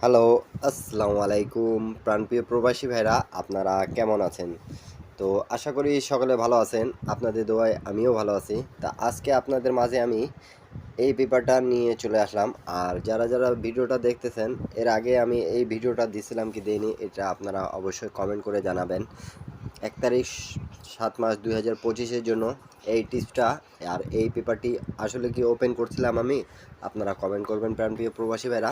Hello, আসসালামু আলাইকুম প্রাণপ্রিয় প্রবাসী ভাইরা, আপনারা কেমন আছেন? তো আশা করি সকলে ভালো আছেন। আপনাদের দোয়ায় আমিও ভালো আছি। তা আজকে আপনাদের মাঝে আমি এই পেপারটা নিয়ে চলে আসলাম। আর যারা ভিডিওটা দেখতেছেন, এর আগে আমি এই ভিডিওটা দিছিলাম কি দেইনি, এটা আপনারা অবশ্যই কমেন্ট করে জানাবেন। 1 তারিখ 7 মাস 2025-এর জন্য এই টিপসটা আর এই পেপারটি আসলে কি ওপেন করছিলাম আমি, আপনারা কমেন্ট করবেন প্রাণপ্রিয় প্রবাসী ভাইরা।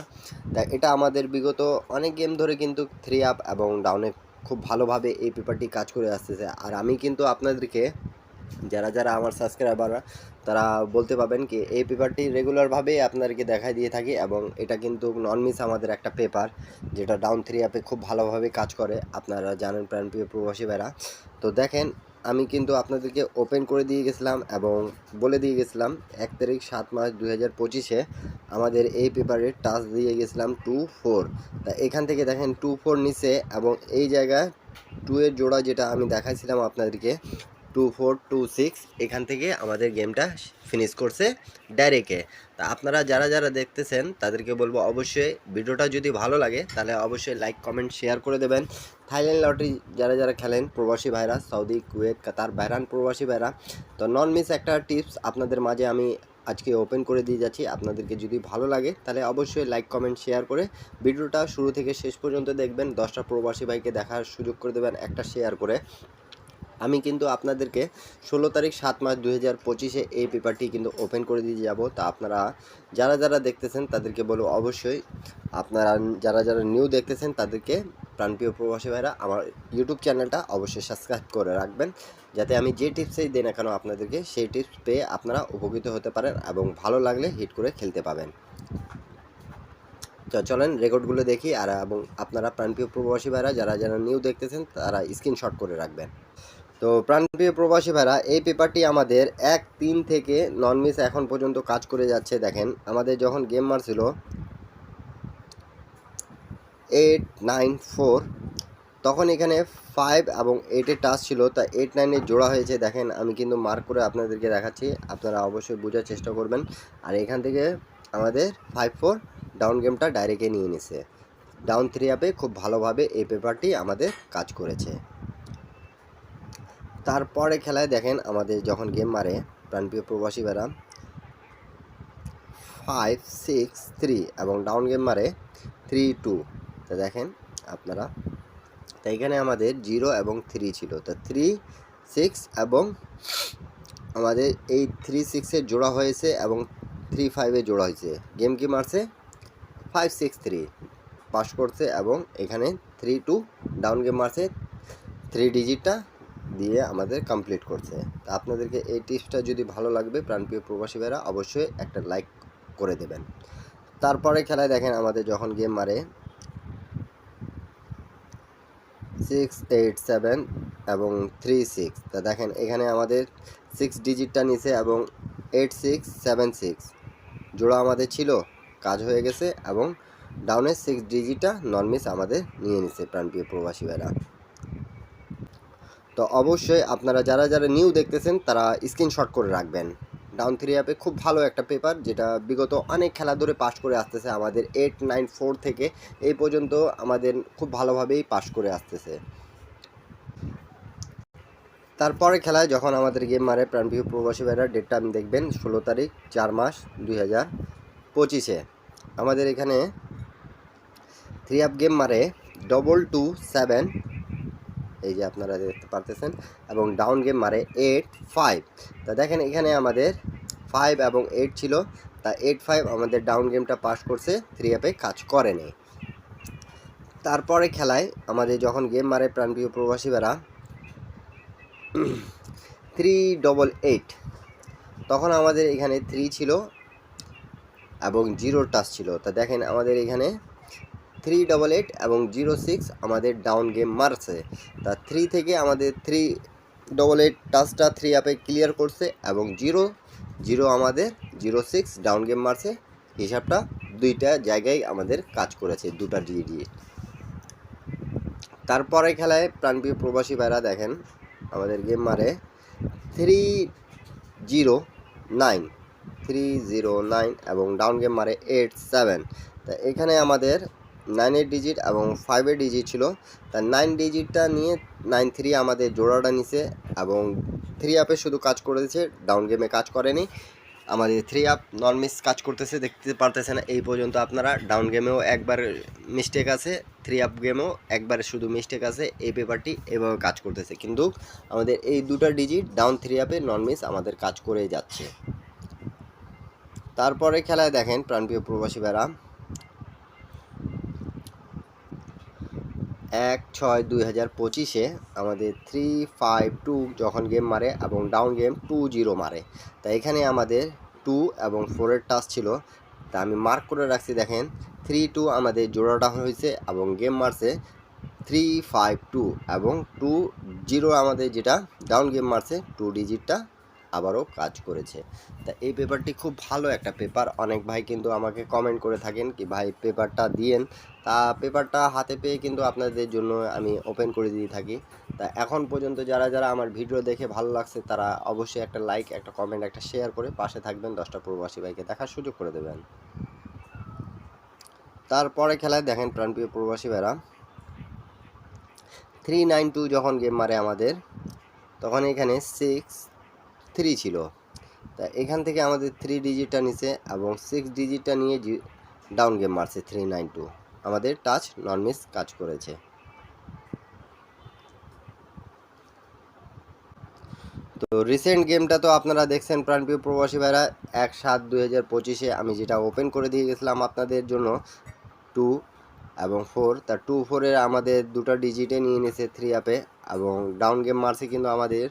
তা এটা আমাদের বিগত অনেক গেম ধরে কিন্তু 3 আপ এবং ডাউনে খুব ভালোভাবে এই পেপারটি কাজ করে আসতেছে। আর আমি কিন্তু আপনাদেরকে যারা আমার সাবস্ক্রাইবার তারা বলতে পারবেন কি এই পেপারটি রেগুলারভাবেই আপনাদেরকে দেখাই দিয়ে থাকি, এবং এটা কিন্তু নন মিস আমাদের একটা পেপার যেটা ডাউন 3 আপে খুব ভালোভাবে কাজ করে, আপনারা জানেন প্রাণপ্রিয় প্রবাসী ভাইরা। তো দেখেন, আমি কিন্তু আপনাদেরকে ওপেন করে দিয়ে গেছিলাম এবং বলে দিয়ে গেছিলাম 1 তারিখ 7 মাস 2025-এ আমাদের এই পেপারে টাচ দিয়ে গেছিলাম 2-4। তা এখান থেকে দেখেন 2-4 নিচে, এবং এই জায়গায় 2 এর জোড়া যেটা আমি দেখাইছিলাম আপনাদেরকে 2-4-2-6, এখান থেকে আমাদের গেমটা ফিনিশ করছে ডাইরেক্টে। তা আপনারা যারা দেখতেছেন তাদেরকে বলবো অবশ্যই ভিডিওটা যদি ভালো লাগে তাহলে অবশ্যই লাইক কমেন্ট শেয়ার করে দেবেন। থাইল্যান্ড লটারি যারা খেলেন প্রবাসী ভাইরা, সৌদি কুয়েত কাতার বাহরান প্রবাসী ভাইরা, তো নন মিস একটা টিপস আপনাদের মাঝে আমি আজকে ওপেন করে দিয়ে যাচ্ছি। আপনাদেরকে যদি ভালো লাগে তাহলে অবশ্যই লাইক কমেন্ট শেয়ার করে ভিডিওটা শুরু থেকে শেষ পর্যন্ত দেখবেন। 10টা প্রবাসী ভাইকে দেখার সুযোগ করে দেবেন একটা শেয়ার করে। আমি কিন্তু আপনাদেরকে 16 তারিখ 7 মাস 2025-এ এই পেপারটি কিন্তু ওপেন করে দিয়ে যাব। তা আপনারা যারা দেখতেছেন তাদেরকে বলবো অবশ্যই, আপনারা যারা নিউ দেখতেছেন তাদেরকে প্রাণপ্রিয় প্রবাসী ভাইরা আমার ইউটিউব চ্যানেলটা অবশ্যই সাবস্ক্রাইব করে রাখবেন, যাতে আমি যে টিপসই দিই না কেন আপনাদেরকে সেই টিপস পেয়ে আপনারা উপকৃত হতে পারেন এবং ভালো লাগলে হিট করে খেলতে পাবেন। তো চলেন রেকর্ডগুলো দেখি। আর এবং আপনারা প্রাণপ্রিয় প্রবাসী ভাইরা যারা নিউ দেখতেছেন তারা স্ক্রিনশট করে রাখবেন। তো প্রাণপ্রিয় প্রবাসী ভাইরা, এই পেপারটি আমাদের 1-3 থেকে নন মিস এখন পর্যন্ত কাজ করে যাচ্ছে। দেখেন আমাদের যখন গেম মারছিল 8-9-4, তখন এখানে 5 এবং 8-এর টাচ ছিল, তা 8-9-এর জোড়া হয়েছে। দেখেন আমি কিন্তু মার্ক করে আপনাদেরকে দেখাচ্ছি, আপনারা অবশ্যই বোঝার চেষ্টা করবেন। আর এখান থেকে আমাদের 5-4 ডাউন গেমটা ডাইরেক্টে নিয়ে নিছে। ডাউন 3 আপে খুব ভালোভাবে এই পেপারটি আমাদের কাজ করেছে। তারপরে খেলায় দেখেন আমাদের যখন গেম মারে প্রাণপ্রিয় প্রবাসী ভাইরা 5-6-3 এবং ডাউন গেম মারে 3-2। তা দেখেন আপনারা, তা এখানে আমাদের 0 এবং 3 ছিল, তা 3-6 এবং আমাদের এই 3-6-এর জোড়া হয়েছে এবং 3-5-এর জোড়া হয়েছে। গেম কি মারছে 5-6-3 পাস করছে, এবং এখানে 3-2 ডাউন গেম মারছে 3 ডিজিটটা দিয়ে আমাদের কমপ্লিট করছে। তা আপনাদেরকে এই টিপসটা যদি ভালো লাগবে প্রাণপ্রিয় প্রবাসী ভাইরা অবশ্যই একটা লাইক করে দেবেন। তারপরে খেলায় দেখেন আমাদের যখন গেম মারে 6-8-7 এবং 3-6, তা দেখেন এখানে আমাদের 6 ডিজিটটা নিচে এবং 8-6-7-6 জোড়া আমাদের ছিল, কাজ হয়ে গেছে, এবং ডাউনের 6 ডিজিটটা নন মিস আমাদের নিয়ে নিছে প্রাণপ্রিয় প্রবাসী ভাইরা। তো অবশ্যই আপনারা যারা নিউ দেখতেছেন তারা স্ক্রিনশট করে রাখবেন। ডাউন 3 আপে খুব ভালো একটা পেপার, যেটা বিগত অনেক খেলা ধরে পাস করে আসতেছে আমাদের 8-9-4 থেকে এই পর্যন্ত আমাদের খুব ভালোভাবেই পাস করে আসতেছে। তারপরে খেলায় যখন আমাদের গেম মারে প্রাণপ্রিয় প্রবাসী ভাইরা, ডেটটা আপনি দেখবেন 16 তারিখ 4 মাস 2025-এ আমাদের এখানে 3 আপ গেম মারে 2-2-7, এই যে আপনারা দেখতে পারতেছেন, এবং ডাউন গেম মারে 8-5। তা দেখেন এখানে আমাদের 5 এবং 8 ছিল, তা 8-5 আমাদের ডাউন গেমটা পাস করছে, 3 আপে কাজ করেনি। তারপরে খেলায় আমাদের যখন গেম মারে প্রাণপ্রিয় প্রবাসী ভাইরা 3-8, তখন আমাদের এখানে 3 ছিল এবং 0 টাচ ছিল। তা দেখেন আমাদের এখানে 3-8 এবং 0-6 আমাদের ডাউন গেম মারছে। তা 3 থেকে আমাদের 3-8 টাচটা 3 আপে ক্লিয়ার করছে, এবং 0-0 আমাদের 0-6 ডাউন গেম মারছে। হিসাবটা দুইটা জায়গায় আমাদের কাজ করেছে, দুটা ডিজিট। তারপরে খেলায় প্রাণপ্রিয় প্রবাসী ভাইরা দেখেন আমাদের গেম মারে 3-0-9 এবং ডাউন গেম মারে 8-7। তা এখানে আমাদের 9 ডিজিট এবং 5 ডিজিট ছিল। তা 9 ডিজিটটা নিয়ে 9-3 আমাদের জোড়াটা নিছে এবং 3 আপে শুধু কাজ করেছে, ডাউন গেমে কাজ করেনি। আমাদের 3 আপ নন মিস কাজ করতেছে, দেখতে পারতেছেন এই পর্যন্ত আপনারা। ডাউন গেমেও একবার মিস্টেক আছে, 3 আপ গেমেও একবার শুধু মিস্টেক আছে। এই পেপারটি এভাবে কাজ করতেছে, কিন্তু আমাদের এই দুটো ডিজিট ডাউন 3 আপে নন মিস আমাদের কাজ করে যাচ্ছে। তারপরে খেলায় দেখেন প্রাণপ্রিয় প্রবাসী ভাইরা, 1/6/2025 আমাদের 3-5-2 যখন গেম মারে এবং ডাউন গেম 2-0 মারে। তা এখানে আমাদের 2 এবং 4-এর টাচ ছিল। তা আমি মার্ক করে রাখছি, দেখেন 3-2 আমাদের জোড়াটা হয়েছে এবং গেম মারছে 3-5-2 এবং 2-0 আমাদের যেটা ডাউন গেম মারছে 2 ডিজিটটা আবারও কাজ করেছে। তা এই পেপারটি খুব ভালো একটা পেপার। অনেক ভাই কিন্তু আমাকে কমেন্ট করে থাকেন কি ভাই পেপারটা দিয়েন। তা পেপারটা হাতে পেয়ে কিন্তু আপনাদের জন্য আমি ওপেন করে দিয়ে থাকি। তা এখন পর্যন্ত যারা যারা আমার ভিডিও দেখে ভালো লাগছে তারা অবশ্যই একটা লাইক, একটা কমেন্ট, একটা শেয়ার করে পাশে থাকবেন, 10টা প্রবাসী ভাইকে দেখার সুযোগ করে দেবেন। তারপরে খেলায় দেখেন প্রাণপ্রিয় প্রবাসী ভাইরা, 3-9-2 যখন গেম মারে আমাদের, তখন এখানে 6-3 ছিল। তা এখান থেকে আমাদের 3 ডিজিটটা নিছে এবং 6 ডিজিটটা নিয়ে ডাউন গেম মারছে 3-9-2, আমাদের টাচ নন মিস কাজ করেছে। তো রিসেন্ট গেমটা তো আপনারা দেখছেন প্রাণপ্রিয় প্রবাসী ভাইরা, 1/7/2025 আমি যেটা ওপেন করে দিয়ে গেছিলাম আপনাদের জন্য 2 এবং 4। তা 2-4-এর আমাদের দুটো ডিজিটে নিয়ে নিয়েছে 3 আপে এবং ডাউন গেম মারছে কিন্তু আমাদের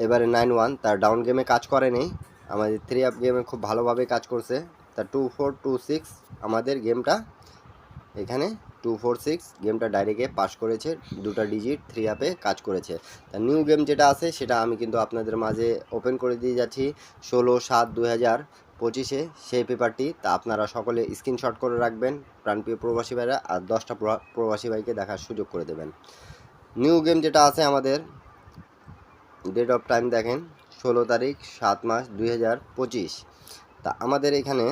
এবারে 9-1। তার ডাউন গেমে কাজ করেনি, আমাদের 3 আপ গেমে খুব ভালোভাবে কাজ করছে। তা 2-4-2-6 আমাদের গেমটা এখানে 2-4-6 গেমটা ডাইরেক্টে পাস করেছে, দুটো ডিজিট 3 আপে কাজ করেছে। তা নিউ গেম যেটা আছে সেটা আমি কিন্তু আপনাদের মাঝে ওপেন করে দিয়ে যাচ্ছি 16/7/2025 সেই পেপারটি। তা আপনারা সকলে স্ক্রিনশট করে রাখবেন প্রাণপ্রিয় প্রবাসী ভাইরা, আর 10টা প্রবাসী ভাইকে দেখার সুযোগ করে দেবেন। নিউ গেম যেটা আছে আমাদের ডেট অফ টাইম দেখেন 16 তারিখ 7 মাস 2025। তা আমাদের এখানে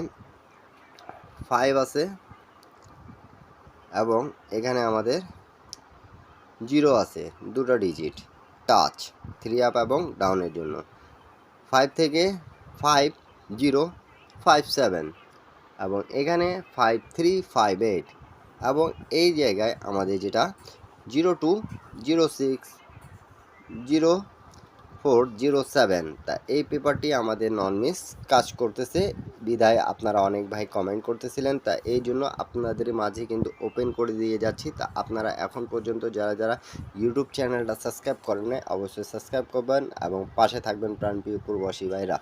5 আছে এবং এখানে আমাদের 0 আছে, দুটো ডিজিট টাচ 3 আপ এবং ডাউনের জন্য। 5 থেকে 5-0-5-7 এবং এখানে 5-3-5-8 এবং এই জায়গায় আমাদের যেটা 0-2-0-6-0-4-0-7। তা এই পেপারটি আমাদের নন মিস কাজ করতেছে বিধায় আপনারা অনেক ভাই কমেন্ট করতেছিলেন, তা এই জন্য আপনাদের মাঝে কিন্তু ওপেন করে দিয়ে যাচ্ছি। তা আপনারা এখন পর্যন্ত যারা যারা ইউটিউব চ্যানেলটা সাবস্ক্রাইব করেন না অবশ্যই সাবস্ক্রাইব করবেন এবং পাশে থাকবেন প্রাণপ্রিয় প্রবাসী ভাইরা।